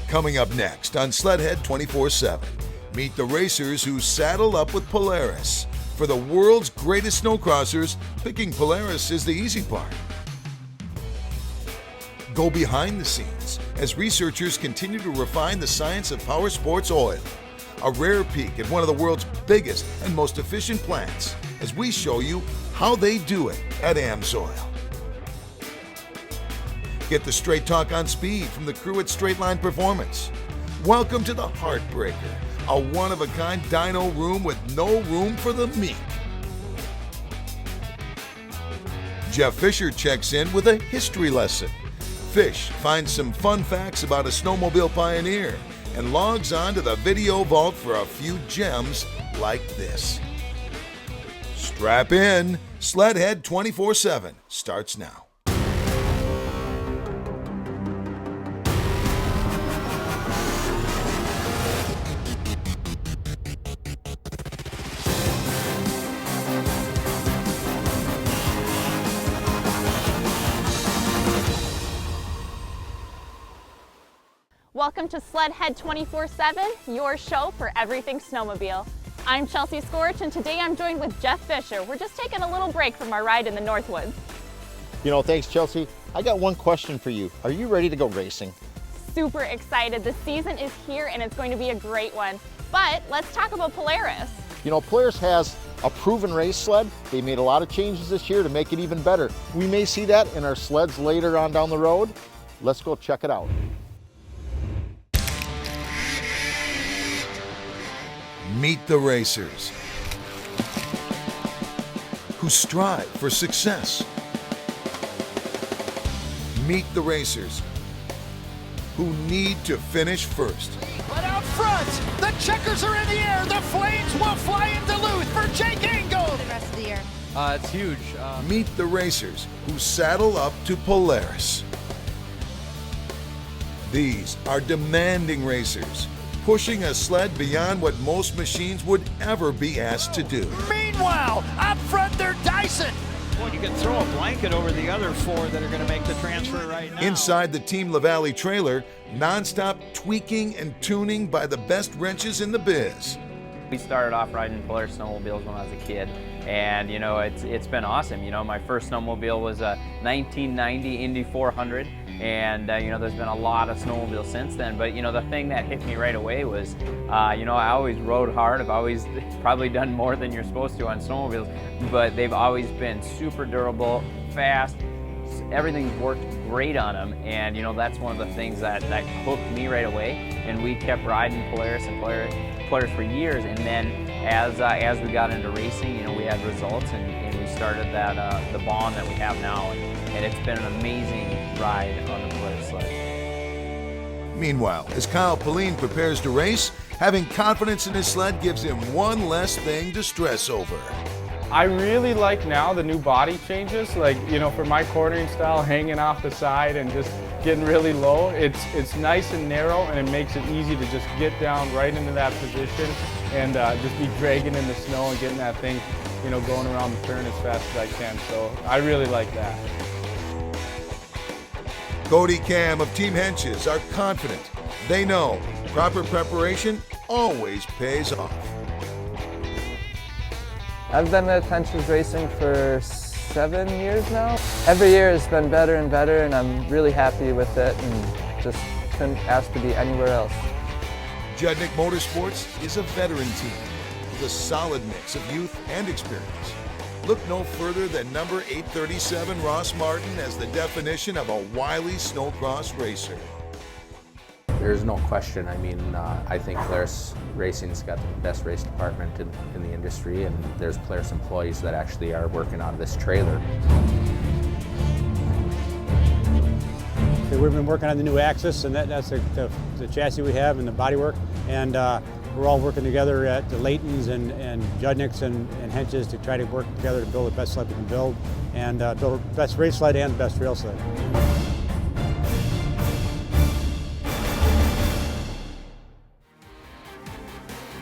Coming up next on SLEDHEAD 24/7, meet the racers who saddle up with Polaris. For the world's greatest snowcrossers, picking Polaris is the easy part. Go behind the scenes as researchers continue to refine the science of powersports oil. A rare peek at one of the world's biggest and most efficient plants as we show you how they do it at Amsoil. Get the straight talk on speed from the crew at Straightline Performance. Welcome to the Heartbreaker, a one-of-a-kind dyno room with no room for the meek. Jeff Fischer checks in with a history lesson. Fish finds some fun facts about a snowmobile pioneer and logs on to the video vault for a few gems like this. Strap in. SLEDHEAD 24/7 starts now. Welcome to SLEDHEAD 24/7, your show for everything snowmobile. I'm Chelsea Scorch, and today I'm joined with Jeff Fischer. We're just taking a little break from our ride in the Northwoods. Thanks, Chelsea. I got one question for you. Are you ready to go racing? Super excited. The season is here, and it's going to be a great one. But let's talk about Polaris. Polaris has a proven race sled. They made a lot of changes this year to make it even better. We may see that in our sleds later on down the road. Let's go check it out. Meet the racers who strive for success. Meet the racers who need to finish first. But out front, the checkers are in the air. The flames will fly in Duluth for Jake Engel. The rest of the year. It's huge. Meet the racers who saddle up to Polaris. These are demanding racers, pushing a sled beyond what most machines would ever be asked to do. Meanwhile, up front, they're Dyson. Well, you can throw a blanket over the other four that are going to make the transfer right now. Inside the Team LaValle trailer, nonstop tweaking and tuning by the best wrenches in the biz. We started off riding Polaris snowmobiles when I was a kid, and it's been awesome. My first snowmobile was a 1990 Indy 400, and there's been a lot of snowmobiles since then. But the thing that hit me right away was, I always rode hard. I've always probably done more than you're supposed to on snowmobiles, but they've always been super durable, fast. Everything's worked great on them, and that's one of the things that hooked me right away. And we kept riding Polaris for years, and then as we got into racing, we had results, and we started the bond that we have now, and it's been an amazing ride on the Polaris sled. Meanwhile, as Kyle Pauline prepares to race, having confidence in his sled gives him one less thing to stress over. I really like now the new body changes, for my cornering style, hanging off the side and just getting really low. It's nice and narrow, and it makes it easy to just get down right into that position and just be dragging in the snow and getting that thing, going around the turn as fast as I can. So I really like that. Cody Cam of Team Henches are confident. They know proper preparation always pays off. I've been at Henches Racing for 7 years now. Every year has been better and better, and I'm really happy with it, and just couldn't ask to be anywhere else. Judnick Motorsports is a veteran team with a solid mix of youth and experience. Look no further than number 837 Ross Martin as the definition of a wily snowcross racer. There's no question. I think Polaris Racing's got the best race department in the industry, and there's Polaris employees that actually are working out of this trailer. We've been working on the new axis, and that's the chassis we have and the bodywork, and we're all working together at the Laytons and Judnicks and Henches to try to work together to build the best sled we can build, and build the best race sled and the best trail sled.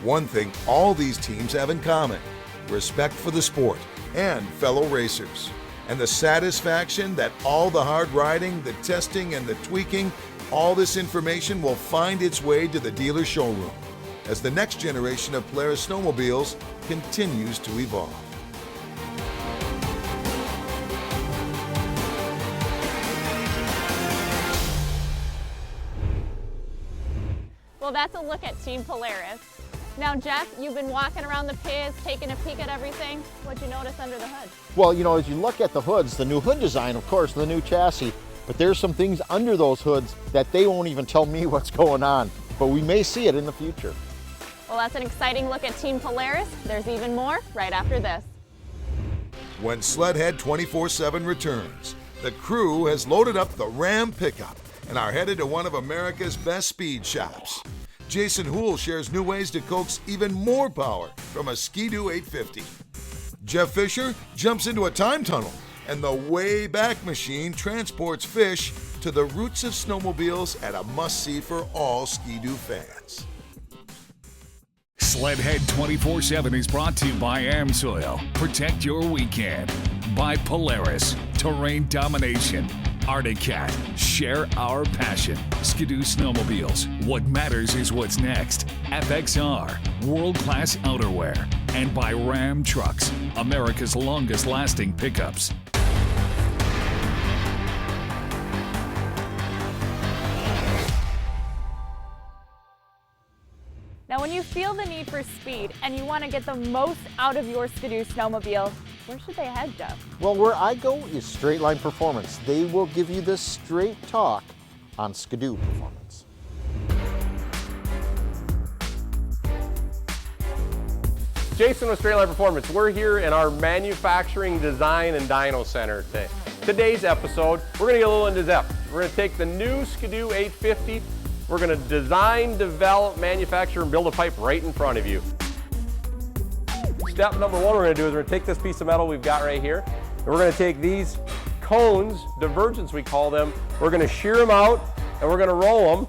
One thing all these teams have in common: respect for the sport and fellow racers, and the satisfaction that all the hard riding, the testing, and the tweaking All this information will find its way to the dealer showroom as the next generation of Polaris snowmobiles continues to evolve. Well, that's a look at Team Polaris. Now, Jeff, you've been walking around the pits, taking a peek at everything. What'd you notice under the hood? Well, you know, as you look at the hoods, the new hood design, of course, the new chassis, but there's some things under those hoods that they won't even tell me what's going on, but we may see it in the future. Well, that's an exciting look at Team Polaris. There's even more right after this. When SLEDHEAD 24/7 returns, the crew has loaded up the Ram pickup and are headed to one of America's best speed shops. Jason Houle shares new ways to coax even more power from a Ski-Doo 850. Jeff Fischer jumps into a time tunnel, and the way back machine transports Fish to the roots of snowmobiles at a must-see for all Ski-Doo fans. SLEDHEAD 24/7 is brought to you by Amsoil. Protect your weekend. By Polaris. Terrain domination. Arctic Cat. Share our passion. Ski-Doo Snowmobiles. What matters is what's next. FXR. World-class outerwear. And by Ram Trucks. America's longest-lasting pickups. Now, when you feel the need for speed and you want to get the most out of your Ski-Doo snowmobile, where should they head, Jeff? Well, where I go is Straightline Performance. They will give you the straight talk on Ski-Doo performance. Jason with Straightline Performance. We're here in our manufacturing, design, and dyno center today. Today's episode, we're going to get a little into depth. We're going to take the new Ski-Doo 850. We're going to design, develop, manufacture, and build a pipe right in front of you. Step number one we're going to do is we're going to take this piece of metal we've got right here, and we're going to take these cones, divergents we call them, we're going to shear them out, and we're going to roll them.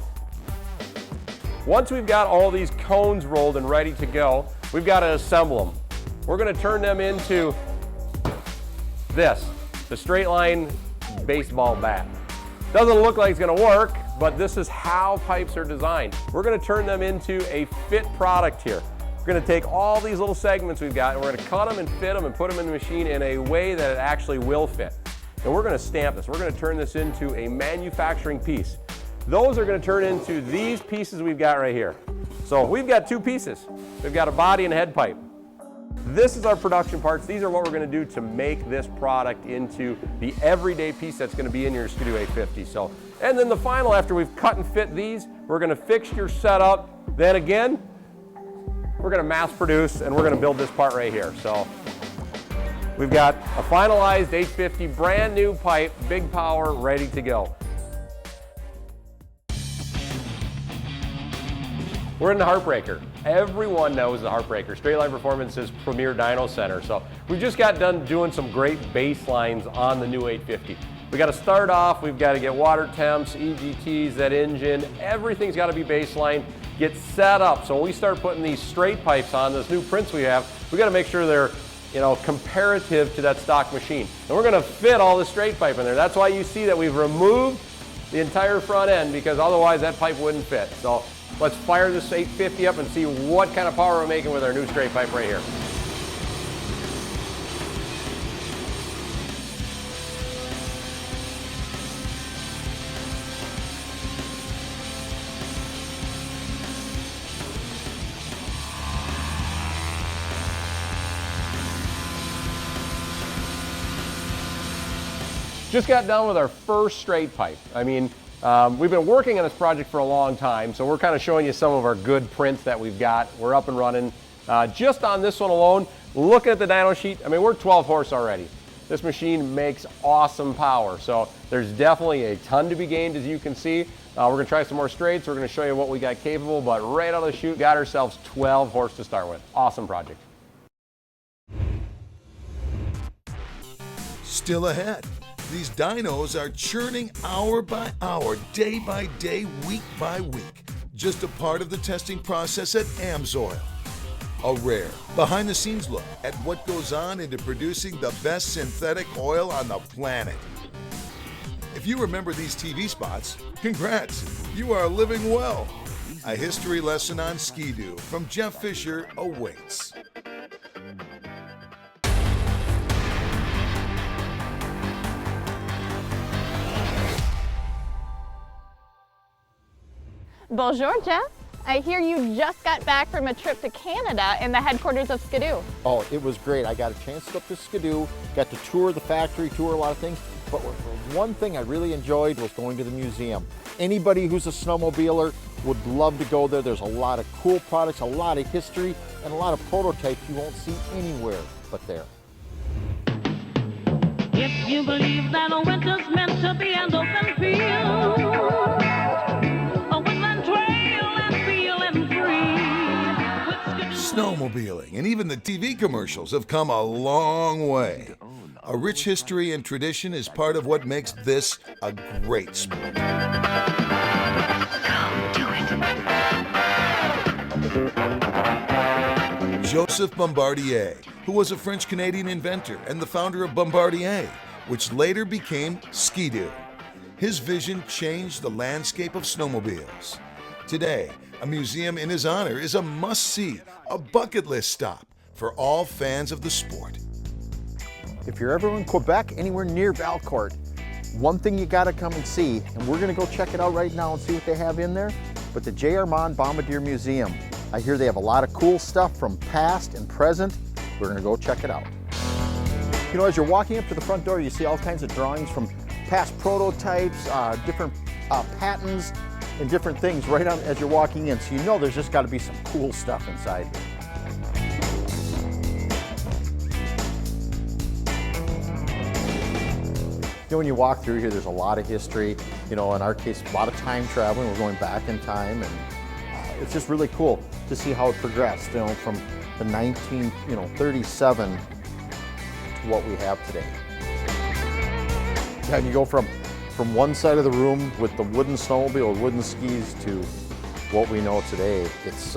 Once we've got all these cones rolled and ready to go, we've got to assemble them. We're going to turn them into this, the Straightline baseball bat. Doesn't look like it's going to work, but this is how pipes are designed. We're going to turn them into a fit product here. We're going to take all these little segments we've got and we're going to cut them and fit them and put them in the machine in a way that it actually will fit. And we're going to stamp this. We're going to turn this into a manufacturing piece. Those are going to turn into these pieces we've got right here. So we've got two pieces. We've got a body and a head pipe. This is our production parts. These are what we're going to do to make this product into the everyday piece that's going to be in your Ski-Doo 850. So, and then the final, after we've cut and fit these, we're going to fixture set up. Then again, we're going to mass produce and we're going to build this part right here. So we've got a finalized 850 brand new pipe, big power, ready to go. We're in the Heartbreaker. Everyone knows the Heartbreaker, Straightline Performance's premier dyno center. So we just got done doing some great baselines on the new 850. We got to start off, we've got to get water temps, EGTs, that engine, everything's got to be baseline, get set up. So when we start putting these straight pipes on, those new prints we have, we got to make sure they're, you know, comparative to that stock machine. And we're going to fit all the straight pipe in there. That's why you see that we've removed the entire front end, because otherwise that pipe wouldn't fit. So let's fire this 850 up and see what kind of power we're making with our new straight pipe right here. Just got done with our first straight pipe. I mean, we've been working on this project for a long time, so we're kind of showing you some of our good prints that we've got. We're up and running. Just on this one alone, looking at the dyno sheet, I mean, we're 12 horse already. This machine makes awesome power, so there's definitely a ton to be gained, as you can see. We're going to try some more straights. We're going to show you what we got capable, but right out of the chute, got ourselves 12 horse to start with. Awesome project. Still ahead, these dynos are churning hour by hour, day by day, week by week. Just a part of the testing process at Amsoil. A rare, behind-the-scenes look at what goes on into producing the best synthetic oil on the planet. If If you remember these TV spots, congrats, you are living well. A history lesson on Ski-Doo from Jeff Fischer awaits. Bonjour, Jeff. I hear you just got back from a trip to Canada in the headquarters of Ski-Doo. Oh, it was great. I got a chance to go up to Ski-Doo, got to tour the factory, tour a lot of things. But one thing I really enjoyed was going to the museum. Anybody who's a snowmobiler would love to go there. There's a lot of cool products, a lot of history, and a lot of prototypes you won't see anywhere but there. If you believe that a winter's meant to be an open field, a woodland trail and feeling free. Snowmobiling and even the TV commercials have come a long way. A rich history and tradition is part of what makes this a great sport. Joseph Bombardier, who was a French-Canadian inventor and the founder of Bombardier, which later became Ski-Doo. His vision changed the landscape of snowmobiles. Today, a museum in his honor is a must-see, a bucket list stop for all fans of the sport. If you're ever in Quebec, anywhere near Valcourt, one thing you gotta come and see, and we're gonna go check it out right now and see what they have in there, but the J. Armand Bombardier Museum. I hear they have a lot of cool stuff from past and present. We're gonna go check it out. You know, as you're walking up to the front door, you see all kinds of drawings from past prototypes, different patents, and different things right on as you're walking in. So you know there's just gotta be some cool stuff inside here. You know, when you walk through here, there's a lot of history. You know, in our case, a lot of time traveling. We're going back in time, and it's just really cool to see how it progressed. You know, from the 1937 to what we have today. Yeah, and you go from one side of the room with the wooden snowmobile, wooden skis, to what we know today. It's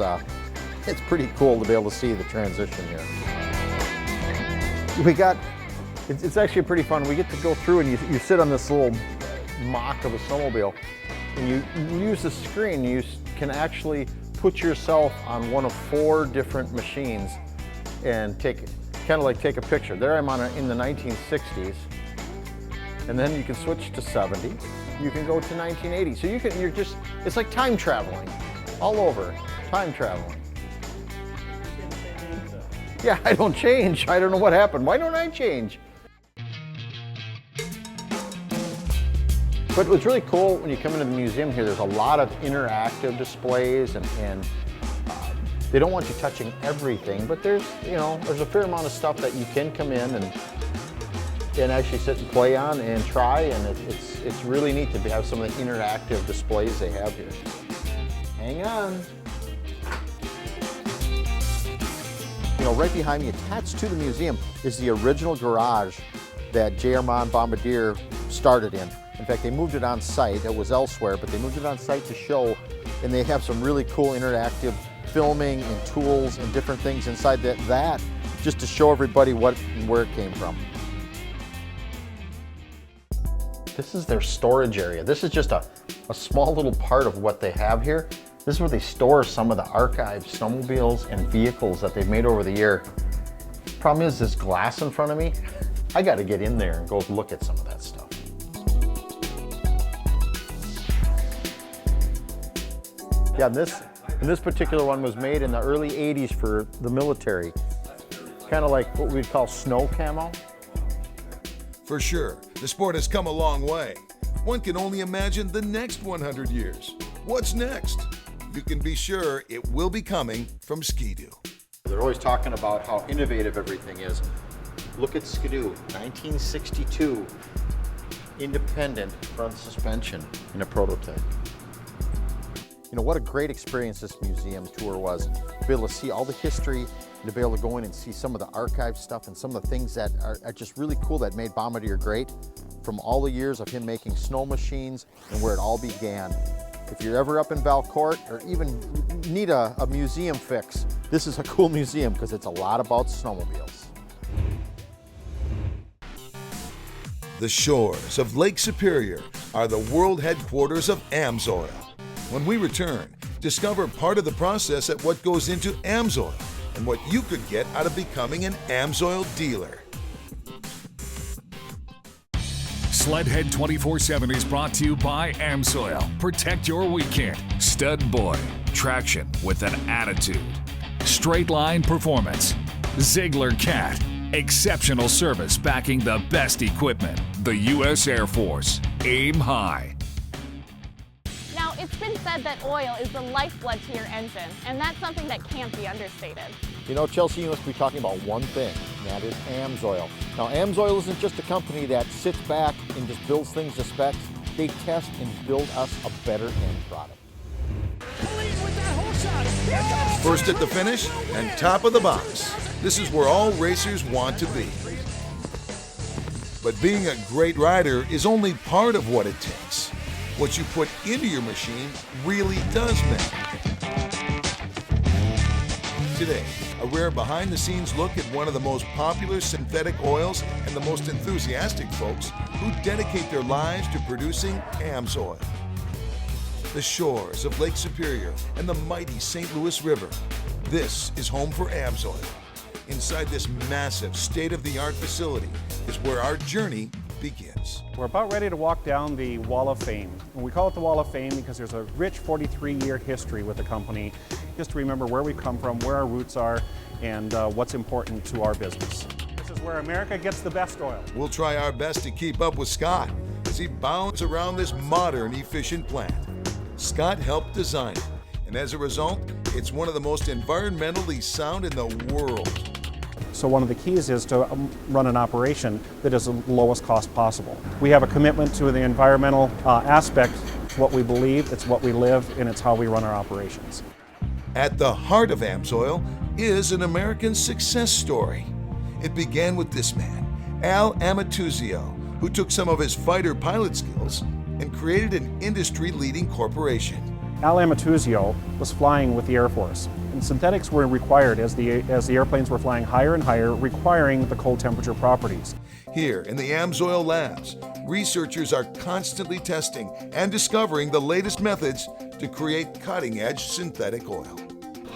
pretty cool to be able to see the transition here. It's actually pretty fun. We get to go through and you sit on this little mock of a snowmobile, and you use the screen. You can actually put yourself on one of 4 different machines and take a picture. There I'm on in the 1960s, and then you can switch to 70. You can go to 1980. So it's like time traveling, all over, time traveling. Yeah, I don't change. I don't know what happened. Why don't I change? But what's really cool when you come into the museum here, there's a lot of interactive displays, and they don't want you touching everything, but there's a fair amount of stuff that you can come in and actually sit and play on and try, and it's really neat to have some of the interactive displays they have here. Hang on. You know, right behind me, attached to the museum, is the original garage that J. Armand Bombardier started in. In fact, they moved it on site. It was elsewhere, but they moved it on site to show, and they have some really cool interactive filming and tools and different things inside that just to show everybody what and where it came from. This is their storage area. This is just a small little part of what they have here. This is where they store some of the archived snowmobiles and vehicles that they've made over the year. Problem is, this glass in front of me, I got to get in there and go look at some of that stuff. Yeah, this particular one was made in the early 80s for the military. Kind of like what we'd call snow camo. For sure, the sport has come a long way. One can only imagine the next 100 years. What's next? You can be sure it will be coming from Ski-Doo. They're always talking about how innovative everything is. Look at Ski-Doo, 1962, independent front suspension in a prototype. You know, what a great experience this museum tour was. To be able to see all the history, and to be able to go in and see some of the archive stuff and some of the things that are just really cool that made Bombardier great, from all the years of him making snow machines and where it all began. If you're ever up in Valcourt or even need a museum fix, this is a cool museum because it's a lot about snowmobiles. The shores of Lake Superior are the world headquarters of Amsoil. When we return, discover part of the process at what goes into Amsoil and what you could get out of becoming an Amsoil dealer. SLEDHEAD 24/7 is brought to you by Amsoil. Protect your weekend. Stud Boy. Traction with an attitude. Straightline Performance. Ziegler Cat. Exceptional service backing the best equipment. The U.S. Air Force. Aim high. Now, it's been said that oil is the lifeblood to your engine, and that's something that can't be understated. You know, Chelsea, you must be talking about one thing, and that is Amsoil. Now, Amsoil isn't just a company that sits back and just builds things to specs. They test and build us a better end product. First at the finish and top of the box. This is where all racers want to be. But being a great rider is only part of what it takes. What you put into your machine really does matter. Today, a rare behind-the-scenes look at one of the most popular synthetic oils and the most enthusiastic folks who dedicate their lives to producing Amsoil. The shores of Lake Superior and the mighty St. Louis River. This is home for Amsoil. Inside this massive, state-of-the-art facility is where our journey begins. We're about ready to walk down the Wall of Fame. And we call it the Wall of Fame because there's a rich 43-year history with the company, just to remember where we come from, where our roots are, and what's important to our business. This is where America gets the best oil. We'll try our best to keep up with Scott as he bounds around this modern, efficient plant. Scott helped design it, and as a result, it's one of the most environmentally sound in the world. So one of the keys is to run an operation that is the lowest cost possible. We have a commitment to the environmental aspect. It's what we believe, it's what we live, and it's how we run our operations. At the heart of Amsoil is an American success story. It began with this man, Al Amatuzio, who took some of his fighter pilot skills and created an industry-leading corporation. Al Amatuzio was flying with the Air Force, and synthetics were required as the airplanes were flying higher and higher, requiring the cold temperature properties. Here in the Amsoil labs, researchers are constantly testing and discovering the latest methods to create cutting-edge synthetic oil.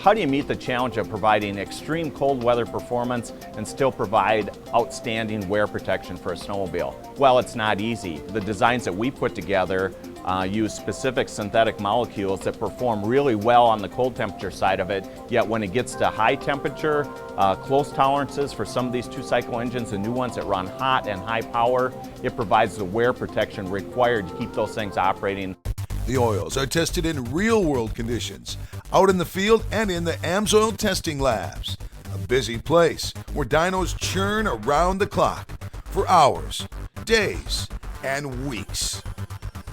How do you meet the challenge of providing extreme cold weather performance and still provide outstanding wear protection for a snowmobile? Well, it's not easy. The designs that we put together use specific synthetic molecules that perform really well on the cold temperature side of it, yet when it gets to high temperature, close tolerances for some of these two-cycle engines, the new ones that run hot and high power, it provides the wear protection required to keep those things operating. The oils are tested in real-world conditions, out in the field and in the Amsoil testing labs. A busy place where dynos churn around the clock for hours, days, and weeks.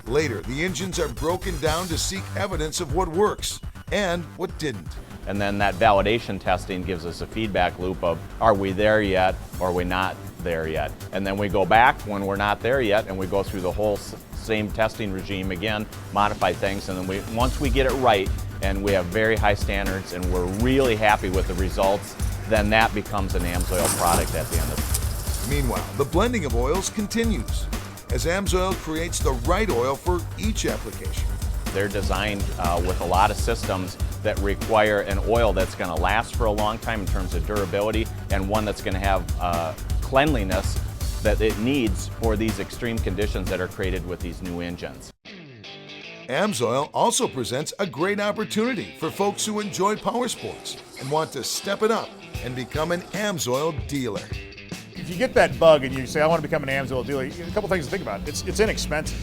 Later, the engines are broken down to seek evidence of what works and what didn't. And then that validation testing gives us a feedback loop of, are we there yet or are we not there yet? And then we go back when we're not there yet and we go through the whole same testing regime again, modify things, and then once we get it right and we have very high standards and we're really happy with the results, then that becomes an Amsoil product at the end of it. Meanwhile, the blending of oils continues as Amsoil creates the right oil for each application. They're designed with a lot of systems that require an oil that's going to last for a long time in terms of durability, and one that's going to have cleanliness that it needs for these extreme conditions that are created with these new engines. Amsoil also presents a great opportunity for folks who enjoy power sports and want to step it up and become an Amsoil dealer. If you get that bug and you say, I want to become an Amsoil dealer, a couple things to think about. It's inexpensive.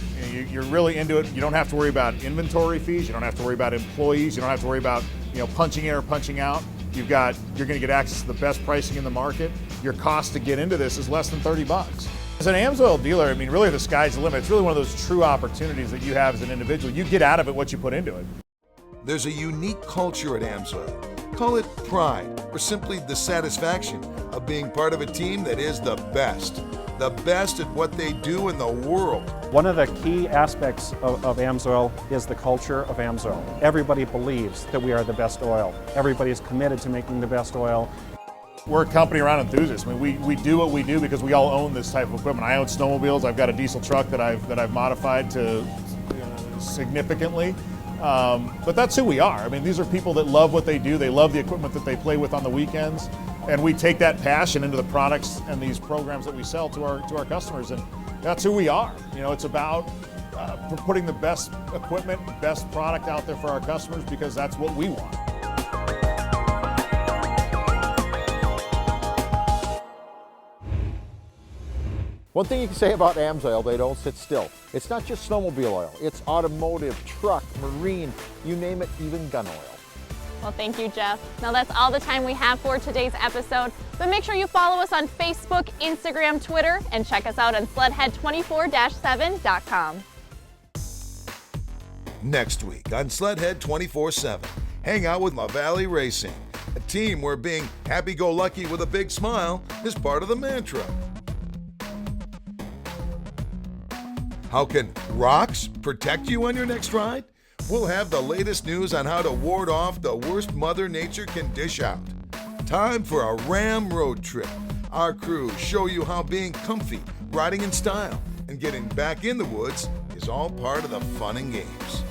You're really into it. You don't have to worry about inventory fees. You don't have to worry about employees. You don't have to worry about punching in or punching out. You're going to get access to the best pricing in the market. Your cost to get into this is less than $30. As an Amsoil dealer, really the sky's the limit. It's really one of those true opportunities that you have as an individual. You get out of it what you put into it. There's a unique culture at Amsoil. Call it pride or simply the satisfaction of being part of a team that is the best at what they do in the world. One of the key aspects of Amsoil is the culture of Amsoil. Everybody believes that we are the best oil. Everybody is committed to making the best oil. We're a company around enthusiasts. I mean, we do what we do because we all own this type of equipment. I own snowmobiles. I've got a diesel truck that I've modified to significantly. But that's who we are. I mean, these are people that love what they do. They love the equipment that they play with on the weekends, and we take that passion into the products and these programs that we sell to our customers, and that's who we are. You know, it's about putting the best equipment, best product out there for our customers because that's what we want. One thing you can say about Amsoil, they don't sit still. It's not just snowmobile oil, it's automotive, truck, marine, you name it, even gun oil. Well, thank you, Jeff. Now that's all the time we have for today's episode, but make sure you follow us on Facebook, Instagram, Twitter, and check us out on SLEDHEAD24-7.com. Next week on SLEDHEAD 24/7, hang out with La Valley Racing, a team where being happy-go-lucky with a big smile is part of the mantra. How can rocks protect you on your next ride? We'll have the latest news on how to ward off the worst Mother Nature can dish out. Time for a Ram road trip. Our crews show you how being comfy, riding in style, and getting back in the woods is all part of the fun and games.